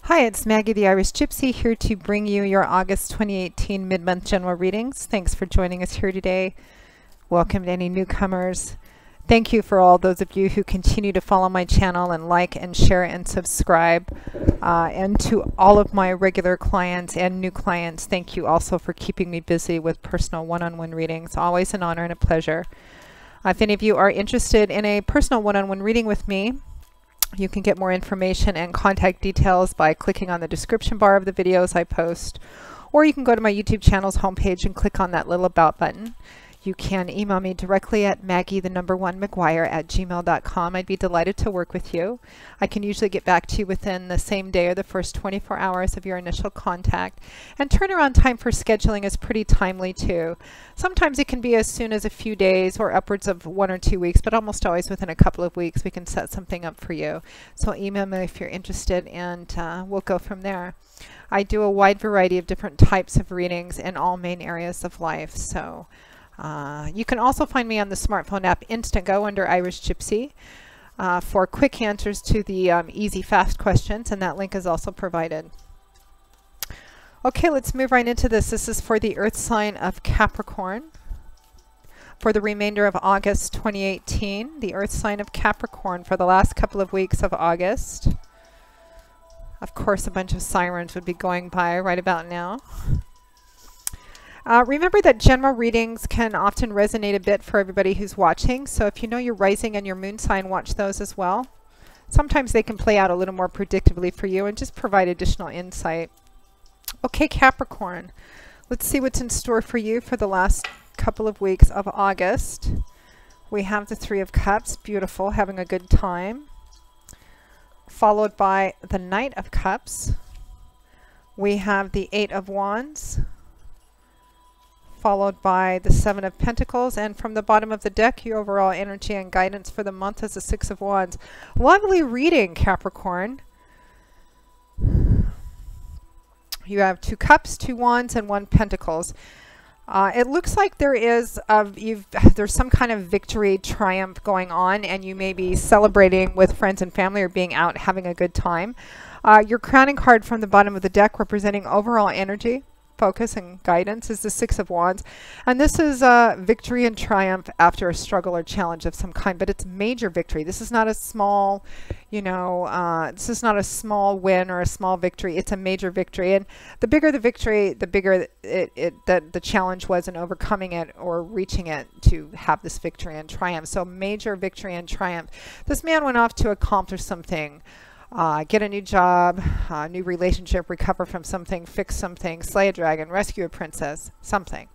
Hi, it's Maggie the Irish Gypsy here to bring you your August 2018 mid-month general readings. Thanks for joining us here today. Welcome to any newcomers. Thank you for all those of you who continue to follow my channel and like and share and subscribe. And to all of my regular clients and new clients, thank you also for keeping me busy with personal one-on-one readings. Always an honor and a pleasure. If any of you are interested in a personal one-on-one reading with me, you can get more information and contact details by clicking on the description bar of the videos I post, or you can go to my YouTube channel's homepage and click on that little About button. You can email me directly at maggie1mcguire@gmail.com. I'd be delighted to work with you. I can usually get back to you within the same day or the first 24 hours of your initial contact. And turnaround time for scheduling is pretty timely too. Sometimes it can be as soon as a few days or upwards of 1 or 2 weeks, but almost always within a couple of weeks we can set something up for you. So email me if you're interested, and we'll go from there. I do a wide variety of different types of readings in all main areas of life. So you can also find me on the smartphone app Instantgo under Irish Gypsy for quick answers to the easy, fast questions, and that link is also provided. Okay, let's move right into this. This is for the Earth sign of Capricorn for the remainder of August 2018. The Earth sign of Capricorn for the last couple of weeks of August. Of course, a bunch of sirens would be going by right about now. Remember that general readings can often resonate a bit for everybody who's watching, so if you know your rising and your moon sign, watch those as well. Sometimes they can play out a little more predictably for you and just provide additional insight. Okay, Capricorn, let's see what's in store for you for the last couple of weeks of August. We have the Three of Cups, beautiful, having a good time, followed by the Knight of Cups. We have the Eight of Wands, followed by the Seven of Pentacles, and from the bottom of the deck, your overall energy and guidance for the month is the Six of Wands. Lovely reading, Capricorn. You have 2 cups, 2 wands, and 1 pentacles. It looks like there is there's some kind of victory, triumph going on, and you may be celebrating with friends and family or being out having a good time. Your crowning card from the bottom of the deck, representing overall energy, focus, and guidance, is the Six of Wands, and this is victory and triumph after a struggle or challenge of some kind, but it's major victory. This is not a small, this is not a small win or a small victory. It's a major victory, and the bigger the victory, the bigger the challenge was in overcoming it or reaching it to have this victory and triumph. So major victory and triumph. This man went off to accomplish something. Get a new job, new relationship, recover from something, fix something, slay a dragon, rescue a princess, something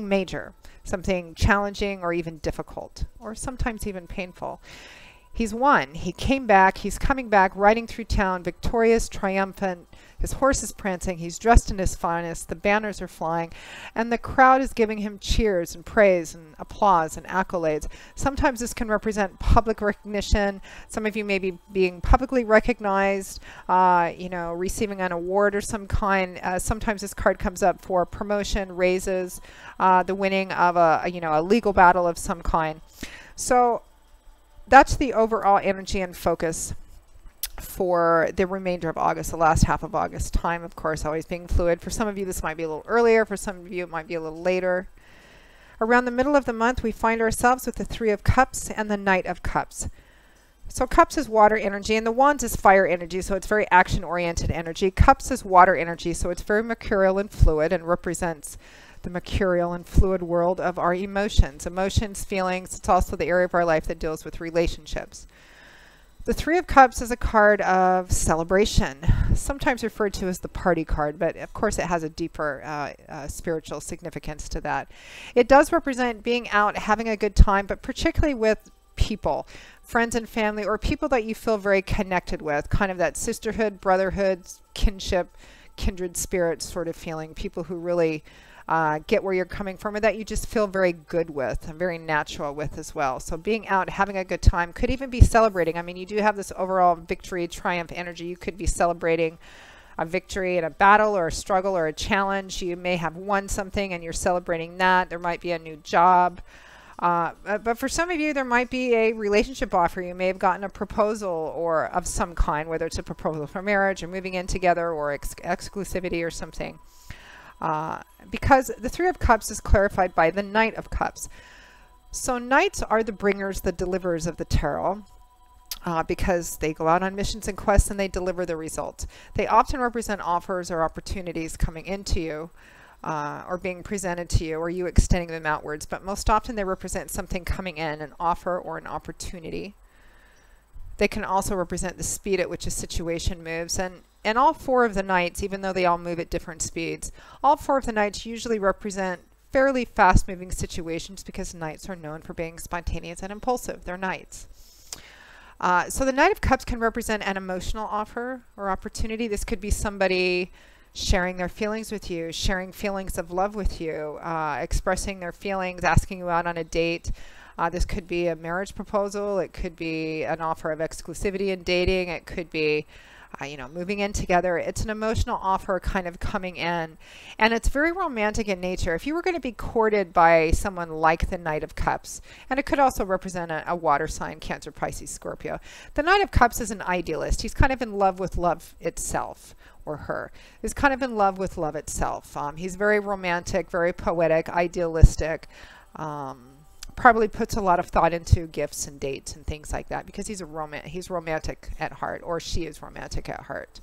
major, something challenging or even difficult, or sometimes even painful. He's won. He came back. He's coming back, riding through town, victorious, triumphant. His horse is prancing. He's dressed in his finest. The banners are flying. And the crowd is giving him cheers and praise and applause and accolades. Sometimes this can represent public recognition. Some of you may be being publicly recognized, receiving an award or some kind. Sometimes this card comes up for promotion, raises, the winning of a legal battle of some kind. So that's the overall energy and focus for the remainder of August, the last half of August. Time, of course, always being fluid. For some of you, this might be a little earlier. For some of you, it might be a little later. Around the middle of the month, we find ourselves with the Three of Cups and the Knight of Cups. So Cups is water energy, and the Wands is fire energy, so it's very action-oriented energy. Cups is water energy, so it's very mercurial and fluid, and represents the mercurial and fluid world of our emotions, feelings. It's also the area of our life that deals with relationships. The Three of Cups is a card of celebration, sometimes referred to as the party card, but of course it has a deeper spiritual significance to that. It does represent being out, having a good time, but particularly with people, friends and family, or people that you feel very connected with, kind of that sisterhood, brotherhood, kinship, kindred spirit sort of feeling, people who really get where you're coming from, or that you just feel very good with and very natural with as well. So being out, having a good time, could even be celebrating. I mean, you do have this overall victory, triumph energy. You could be celebrating a victory in a battle or a struggle or a challenge. You may have won something and you're celebrating that. There might be a new job. But for some of you, there might be a relationship offer. You may have gotten a proposal or of some kind, whether it's a proposal for marriage or moving in together or exclusivity or something. Because the Three of Cups is clarified by the Knight of Cups. So knights are the bringers, the deliverers of the tarot. Because they go out on missions and quests and they deliver the results. They often represent offers or opportunities coming into you, or being presented to you, or you extending them outwards. But most often they represent something coming in, an offer or an opportunity. They can also represent the speed at which a situation moves. And all four of the knights, even though they all move at different speeds, all four of the knights usually represent fairly fast-moving situations, because knights are known for being spontaneous and impulsive. They're knights. So the Knight of Cups can represent an emotional offer or opportunity. This could be somebody sharing their feelings with you, sharing feelings of love with you, expressing their feelings, asking you out on a date. This could be a marriage proposal. It could be an offer of exclusivity in dating. It could be, moving in together. It's an emotional offer kind of coming in. And it's very romantic in nature. If you were going to be courted by someone like the Knight of Cups, and it could also represent a water sign, Cancer, Pisces, Scorpio. The Knight of Cups is an idealist. He's kind of in love with love itself, or her. He's kind of in love with love itself. He's very romantic, very poetic, idealistic. Probably puts a lot of thought into gifts and dates and things like that, because he's romantic at heart, or she is romantic at heart,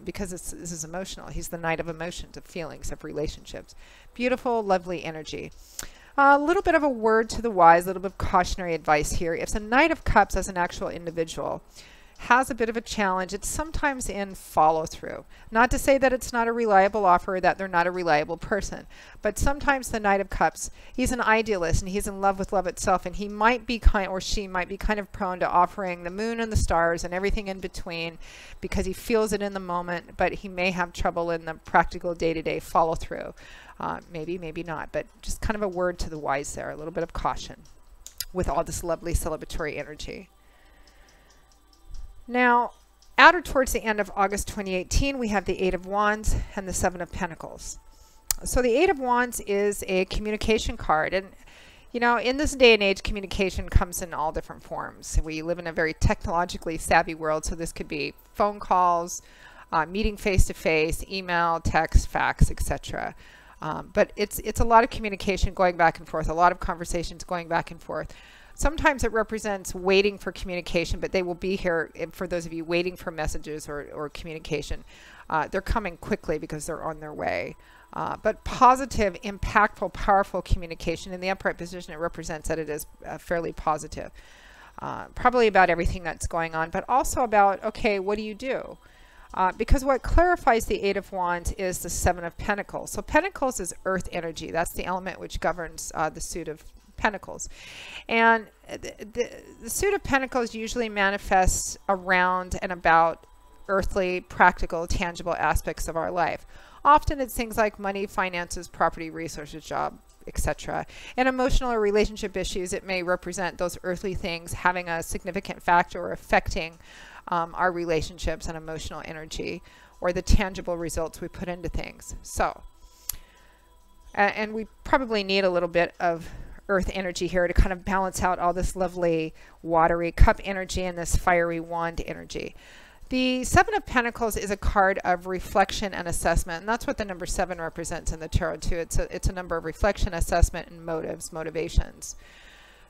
because this is emotional. He's the Knight of emotions, of feelings, of relationships. Beautiful, lovely energy. A little bit of a word to the wise, a little bit of cautionary advice here. If the Knight of Cups as an actual individual has a bit of a challenge, it's sometimes in follow-through. Not to say that it's not a reliable offer, that they're not a reliable person, but sometimes the Knight of Cups, he's an idealist and he's in love with love itself, and he might be or she might be kind of prone to offering the moon and the stars and everything in between, because he feels it in the moment, but he may have trouble in the practical day-to-day follow-through. Maybe, maybe not, but just kind of a word to the wise there, a little bit of caution with all this lovely celebratory energy. Now, outer towards the end of August 2018, we have the Eight of Wands and the Seven of Pentacles. So the Eight of Wands is a communication card. And, in this day and age, communication comes in all different forms. We live in a very technologically savvy world, so this could be phone calls, meeting face-to-face, email, text, fax, etc. But it's a lot of communication going back and forth, a lot of conversations going back and forth. Sometimes it represents waiting for communication, but they will be here for those of you waiting for messages or communication. They're coming quickly because they're on their way. But positive, impactful, powerful communication. In the upright position, it represents that it is fairly positive. Probably about everything that's going on, but also about, okay, what do you do? Because what clarifies the Eight of Wands is the Seven of Pentacles. So Pentacles is earth energy. That's the element which governs the suit of Pentacles. And the suit of Pentacles usually manifests around and about earthly, practical, tangible aspects of our life. Often it's things like money, finances, property, resources, job, etc. In emotional or relationship issues, it may represent those earthly things having a significant factor or affecting our relationships and emotional energy, or the tangible results we put into things. So, and we probably need a little bit of earth energy here to kind of balance out all this lovely watery cup energy and this fiery wand energy. The Seven of Pentacles is a card of reflection and assessment, and that's what the number 7 represents in the tarot too. It's a number of reflection, assessment, and motivations.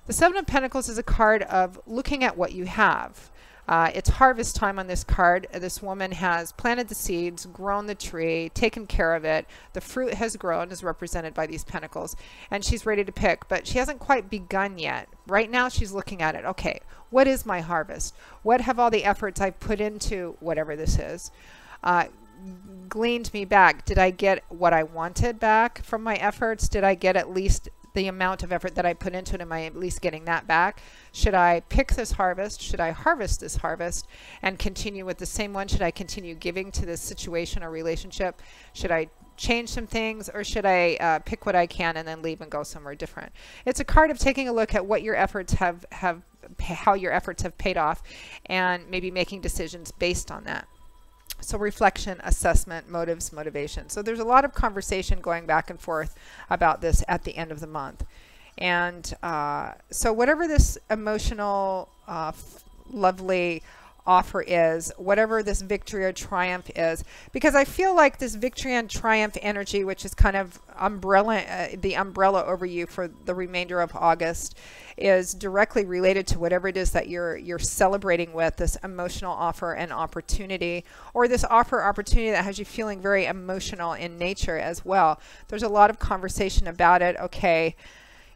The Seven of Pentacles is a card of looking at what you have. It's harvest time on this card. This woman has planted the seeds, grown the tree, taken care of it. The fruit has grown, is represented by these pentacles, and she's ready to pick, but she hasn't quite begun yet. Right now she's looking at it. Okay, what is my harvest? What have all the efforts I've put into whatever this is gleaned me back? Did I get what I wanted back from my efforts? Did I get at least the amount of effort that I put into it? Am I at least getting that back? Should I pick this harvest? Should I harvest this harvest and continue with the same one? Should I continue giving to this situation or relationship? Should I change some things, or should I pick what I can and then leave and go somewhere different? It's a card of taking a look at what your efforts how your efforts have paid off, and maybe making decisions based on that. So reflection, assessment, motivation. So there's a lot of conversation going back and forth about this at the end of the month. And so whatever this emotional, lovely offer is, whatever this victory or triumph is, because I feel like this victory and triumph energy, which is kind of the umbrella over you for the remainder of August, is directly related to whatever it is that you're celebrating with, this emotional offer and opportunity, or this opportunity that has you feeling very emotional in nature as well. There's a lot of conversation about it. Okay.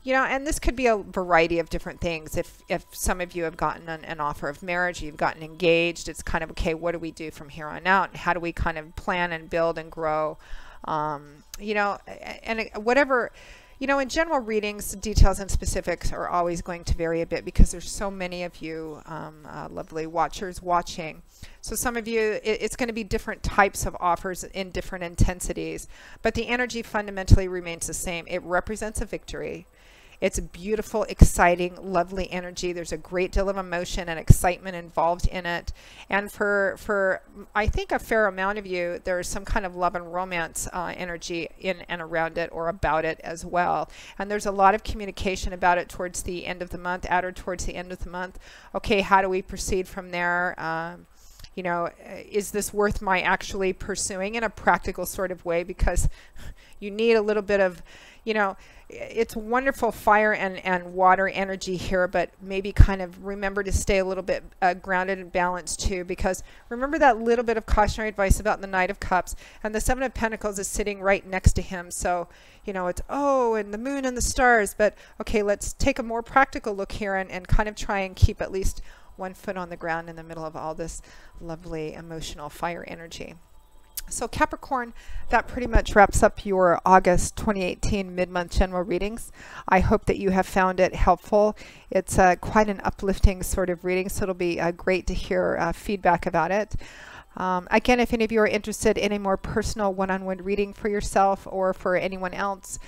You know, and this could be a variety of different things. If some of you have gotten an offer of marriage, you've gotten engaged, it's kind of, okay, what do we do from here on out? How do we kind of plan and build and grow? You know, and whatever, you know, in general readings, details and specifics are always going to vary a bit because there's so many of you lovely watchers watching. So some of you, it's going to be different types of offers in different intensities, but the energy fundamentally remains the same. It represents a victory. It's beautiful, exciting, lovely energy. There's a great deal of emotion and excitement involved in it. And for I think a fair amount of you, there's some kind of love and romance energy in and around it or about it as well. And there's a lot of communication about it towards the end of the month, at or towards the end of the month. Okay, how do we proceed from there? You know, is this worth my actually pursuing in a practical sort of way? Because you need a little bit of, you know, it's wonderful fire and water energy here, but maybe kind of remember to stay a little bit grounded and balanced too, because remember that little bit of cautionary advice about the Knight of Cups, and the Seven of Pentacles is sitting right next to him. So, you know, it's, oh, and the moon and the stars, but okay, let's take a more practical look here and kind of try and keep at least one foot on the ground in the middle of all this lovely emotional fire energy. So Capricorn, that pretty much wraps up your August 2018 mid-month general readings. I hope that you have found it helpful. It's quite an uplifting sort of reading, so it'll be great to hear feedback about it. Again, if any of you are interested in a more personal one-on-one reading for yourself or for anyone else,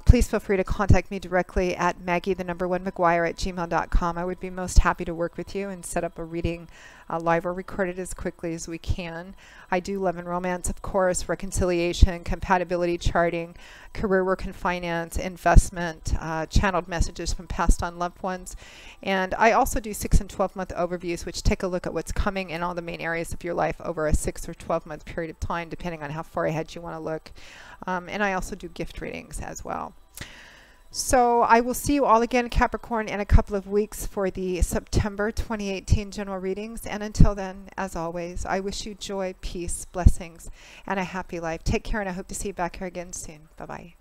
please feel free to contact me directly at Maggie1McGuire@gmail.com. I would be most happy to work with you and set up a reading live or recorded as quickly as we can. I do love and romance, of course, reconciliation, compatibility charting, career, work and finance, investment, channeled messages from past on loved ones. And I also do 6 and 12-month overviews, which take a look at what's coming in all the main areas of your life over a 6 or 12-month period of time, depending on how far ahead you want to look. And I also do gift readings as well. So I will see you all again, Capricorn, in a couple of weeks for the September 2018 general readings. And until then, as always, I wish you joy, peace, blessings, and a happy life. Take care, and I hope to see you back here again soon. Bye-bye.